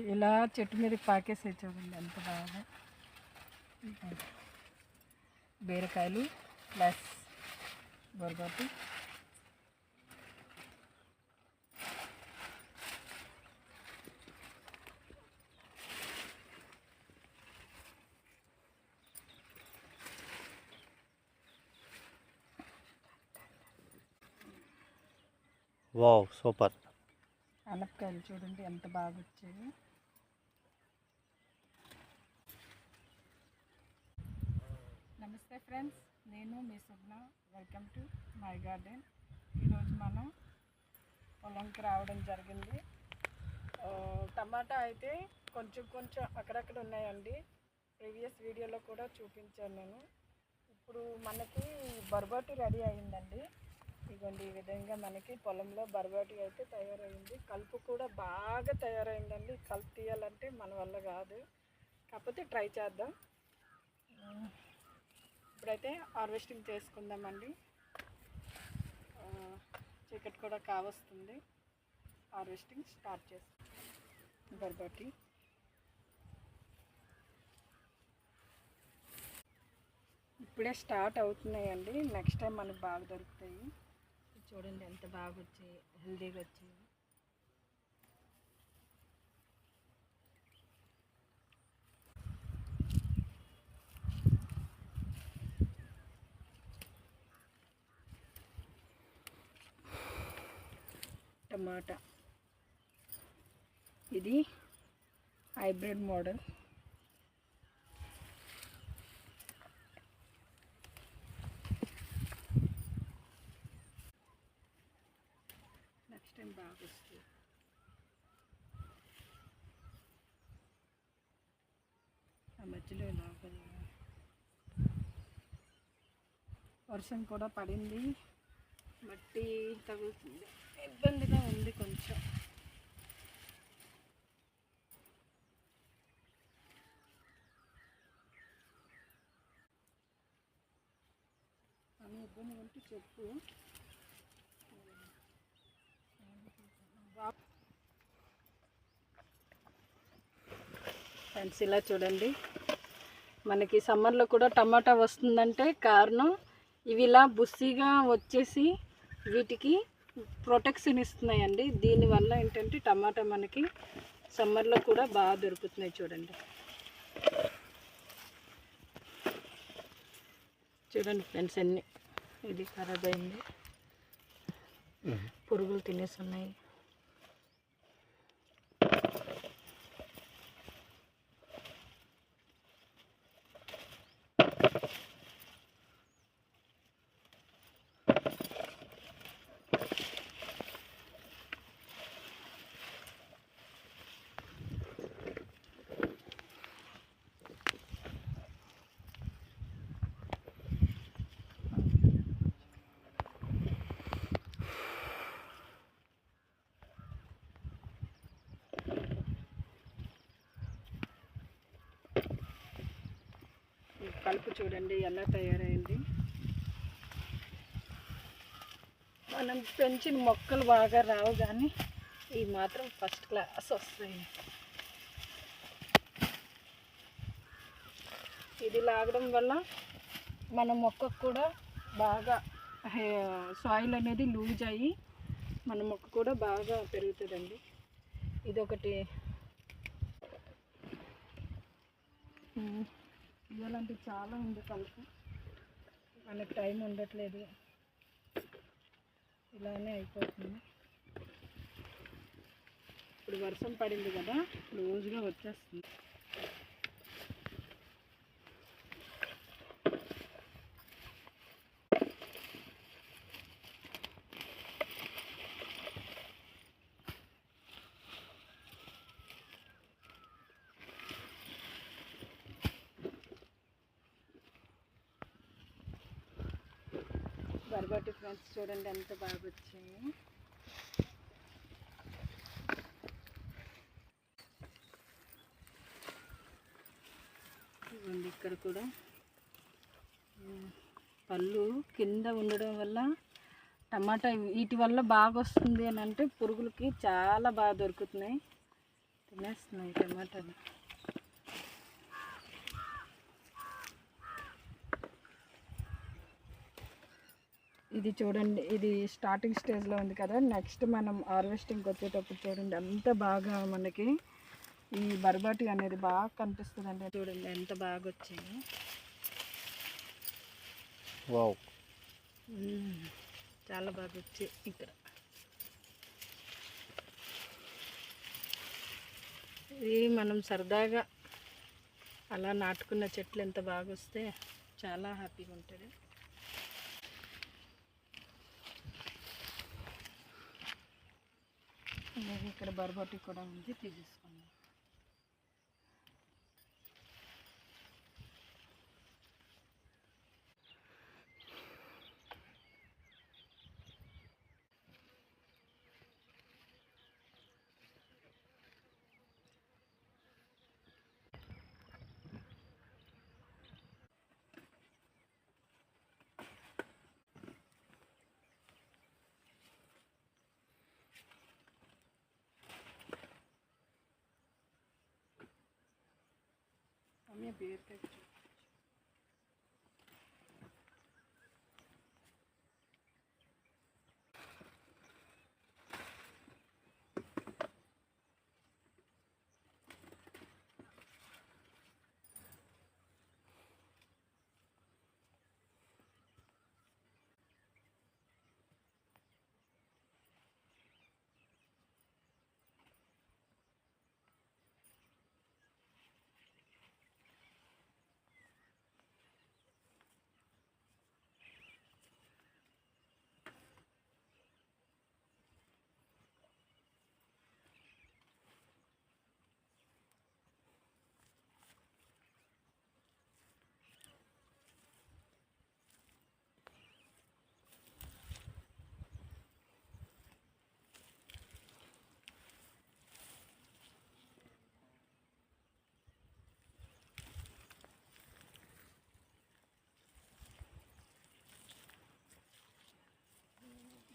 ఇలా చెట్టు మీద పాకేసే చూడండి ఎంత బాగా. బీరకాయలు ప్లస్ బొరబాటి. Wow super. అనపకాయలు చూడండి ఎంత బాగా వచ్చాయి. నమస్తే ఫ్రెండ్స్, నేను మీ Sugna. Welcome to my garden. ఈరోజు మనం పొలంకి రావడం జరిగింది. టమాటా అయితే కొంచెం కొంచెం అక్కడక్కడ ఉన్నాయండి. ప్రీవియస్ వీడియోలో కూడా చూపించాను నేను. ఇప్పుడు మనకి బొరబాటి రెడీ అయిందండి. ఇదిగోండి, ఈ విధంగా మనకి పొలంలో బొరబాటి అయితే తయారైంది. కలుపు కూడా బాగా తయారైందండి. కలుపు తీయాలంటే మన వల్ల కాదు, కాకపోతే ట్రై చేద్దాం. ఇప్పుడైతే హార్వెస్టింగ్ చేసుకుందామండి. చీకటి కూడా కావస్తుంది. హార్వెస్టింగ్ స్టార్ట్ చేస్తాం. బొరబాటి ఇప్పుడే స్టార్ట్ అవుతున్నాయండి. నెక్స్ట్ టైం మనకు బాగా దొరుకుతాయి. చూడండి ఎంత బాగా వచ్చాయి, హెల్దీగా వచ్చాయి. టమాటా ఇది హైబ్రిడ్ మోడల్. నెక్స్ట్ టైం బాగా వస్తుంది. ఆ మధ్యలో లోపల వర్షం కూడా పడింది, మట్టి తగులుతుంది, ఇబ్బందిగా ఉంది కొంచెం. అని ఇబ్బంది ఉంటే చెప్పు. ఫ్రెండ్స్ ఇలా చూడండి, మనకి సమ్మర్లో కూడా టమాటా వస్తుందంటే కారణం ఇవి ఇలా బుస్సీగా వచ్చేసి వీటికి ప్రొటెక్షన్ ఇస్తున్నాయండి. దీనివల్ల ఏంటంటే టమాటా మనకి సమ్మర్లో కూడా బాగా దొరుకుతున్నాయి. చూడండి చూడండి ఫ్రెండ్స్, అన్నీ ఇది ఖరాబ్ అయింది, పురుగులు తినేస్తున్నాయి. కలుపు చూడండి ఎలా తయారైంది. మనం పెంచిన మొక్కలు బాగా రావు, కానీ ఇవి మాత్రం ఫస్ట్ క్లాస్ వస్తాయి. ఇది లాగడం వల్ల మన మొక్కకు కూడా బాగా సాయిల్ అనేది లూజ్ అయ్యి మన మొక్క కూడా బాగా పెరుగుతుందండి. ఇదొకటి. ఇలాంటివి చాలా ఉంది కలుపు, మనకు టైం ఉండట్లేదు, ఇలానే అయిపోతుంది. ఇప్పుడు వర్షం పడింది కదా, రోజుగా వచ్చేస్తుంది. బొరబాటి ఫ్రెండ్స్ చూడండి ఎంత బాగా వచ్చాయి. ఇక్కడ కూడా పళ్ళు కింద ఉండడం వల్ల టమాటా వీటి వల్ల బాగా వస్తుంది అని అంటే పురుగులకి చాలా బాగా దొరుకుతున్నాయి. తినేస్తున్నాయి టమాటాలు. ఇది చూడండి, ఇది స్టార్టింగ్ స్టేజ్లో ఉంది కదా. నెక్స్ట్ మనం హార్వెస్టింగ్కి వచ్చేటప్పుడు చూడండి ఎంత బాగా మనకి ఈ బర్బాటి అనేది బాగా కనిపిస్తుంది అండి. చూడండి ఎంత బాగా వచ్చాయి. వావ్, చాలా బాగా వచ్చాయి. ఇక్కడ ఇది మనం సరదాగా అలా నాటుకున్న చెట్లు ఎంత బాగా వస్తే చాలా హ్యాపీగా ఉంటుంది. అలాగే ఇక్కడ బర్బాటి కూడా ఉంది, తీసేసుకున్నాం.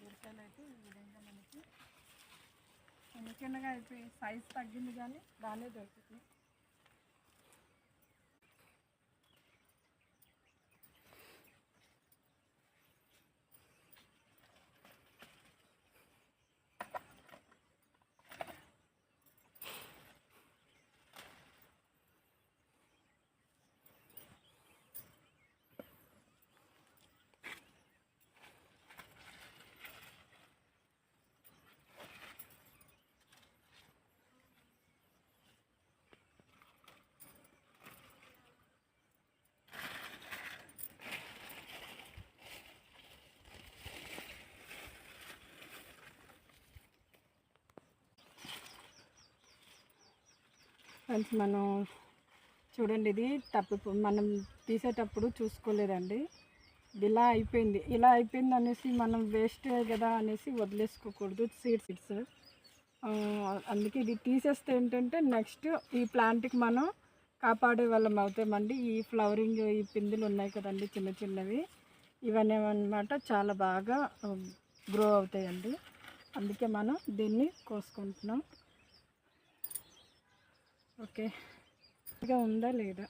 బీరకాయ అయితే ఈ విధంగా మనకి చిన్న చిన్నగా అయిపోయి సైజ్ తగ్గింది, కానీ బాగానే దొరుకుతుంది. ఫ్రెండ్స్, మనం చూడండి, ఇది మనం తీసేటప్పుడు చూసుకోలేదండి. ఇది ఇలా అయిపోయింది అనేసి మనం వేస్ట్ కదా అనేసి వదిలేసుకోకూడదు సీడ్స్. అందుకే ఇది తీసేస్తే ఏంటంటే నెక్స్ట్ ఈ ప్లాంట్కి మనం కాపాడే వాళ్ళం అవుతామండి. ఈ ఫ్లవరింగ్, ఈ పిందులు ఉన్నాయి కదండి చిన్న చిన్నవి, ఇవన్నీ అన్నమాట చాలా బాగా గ్రో అవుతాయండి. అందుకే మనం దీన్ని కోసుకుంటున్నాం. ఓకే, ఇంకా ఉందా లేదా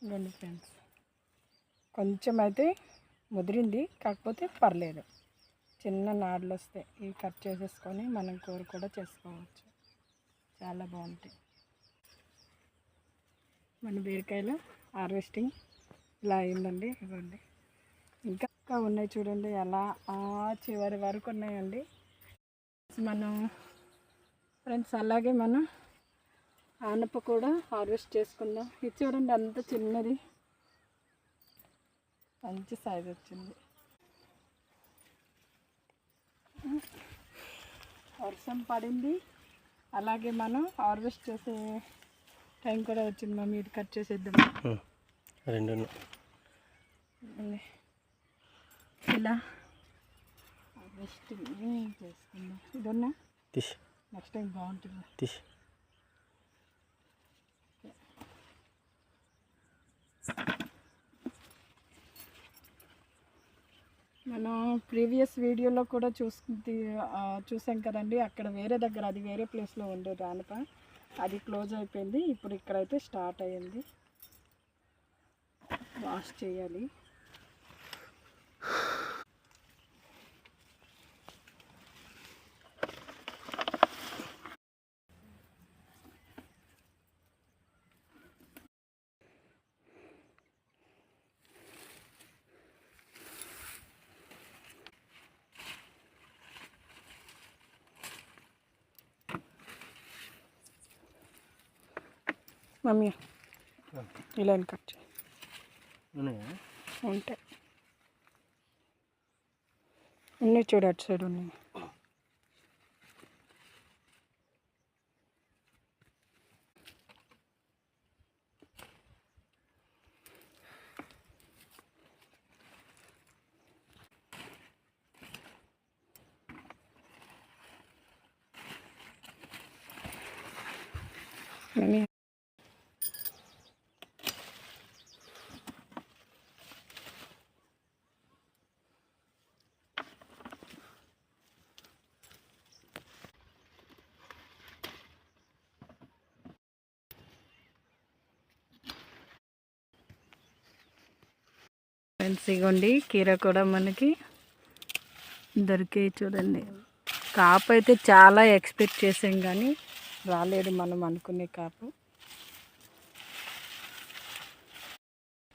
ఇవ్వండి ఫ్రెండ్స్. కొంచెం అయితే ముదిరింది, కాకపోతే పర్లేదు. చిన్న నాడులు వస్తాయి, ఇవి కట్ చేసేసుకొని మనం కూర కూడా చేసుకోవచ్చు, చాలా బాగుంటాయి. మన బీరకాయలు హార్వెస్టింగ్ ఇలా అయిందండి. ఇవ్వండి, ఇంకా ఉన్నాయి చూడండి, అలా చివరి వరకు ఉన్నాయండి. మనం ఫ్రెండ్స్ అలాగే మనం ఆనప కూడా హార్వెస్ట్ చేసుకుందాం. ఇది చూడండి, అంత చిన్నది, మంచి సైజ్ వచ్చింది. వర్షం పడింది, అలాగే మనం హార్వెస్ట్ చేసే టైం కూడా వచ్చింది. మమ్మీ ఇది కట్ చేసేద్దాం. ఇలా హార్వెస్టింగ్ చేసుకుందాం. ఇదన్నా నెక్స్ట్ టైం బాగుంటుంది. మనం ప్రీవియస్ వీడియోలో కూడా చూసాం కదండి. అక్కడ వేరే దగ్గర, అది వేరే ప్లేస్లో ఉండే దానిపై అది క్లోజ్ అయిపోయింది. ఇప్పుడు ఇక్కడైతే స్టార్ట్ అయ్యింది. వాష్ చేయాలి. మమ్మీ ఇలా కట్ చేయి. ఉంటాయి ఉన్నాయి చూడు, అటు సైడ్ ఉన్నాయి. మమ్మీ ఫ్రెండ్స్, ఇగోండి కీర కూడా మనకి దొరికే చూడండి. కాపు అయితే చాలా ఎక్స్పెక్ట్ చేసాం కానీ రాలేదు మనం అనుకునే కాపు.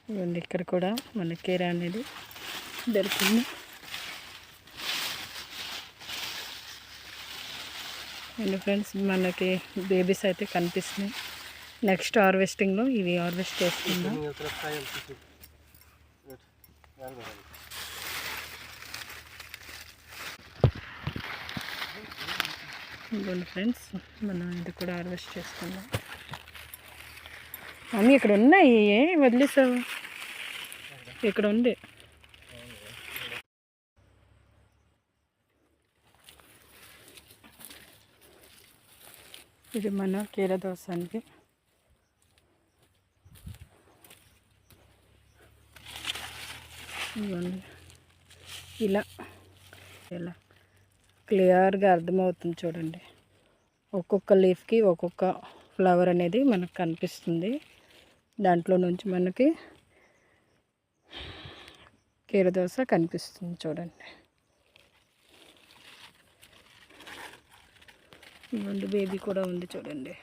ఇవ్వండి, ఇక్కడ కూడా మన కీర అనేది దొరికింది. అండ్ ఫ్రెండ్స్, మనకి బేబీస్ అయితే కనిపిస్తున్నాయి. నెక్స్ట్ హార్వెస్టింగ్లో ఇవి హార్వెస్ట్ చేసుకుందాం. ఇదిగోండి ఫ్రెండ్స్, మనం ఇది కూడా హార్వెస్ట్ చేసుకుందాం. అన్నీ ఇక్కడ ఉన్నాయి, వదిలేసావు. ఇక్కడ ఉంది. ఇది మన కీర దోస అండి. ఇదిగోండి, ఇలా క్లియర్గా అర్థమవుతుంది చూడండి. ఒక్కొక్క లీఫ్కి ఒక్కొక్క ఫ్లవర్ అనేది మనకు కనిపిస్తుంది. దాంట్లో నుంచి మనకి కీర దోస కనిపిస్తుంది చూడండి. ఇవ్వండి, బేబీ కూడా ఉంది చూడండి.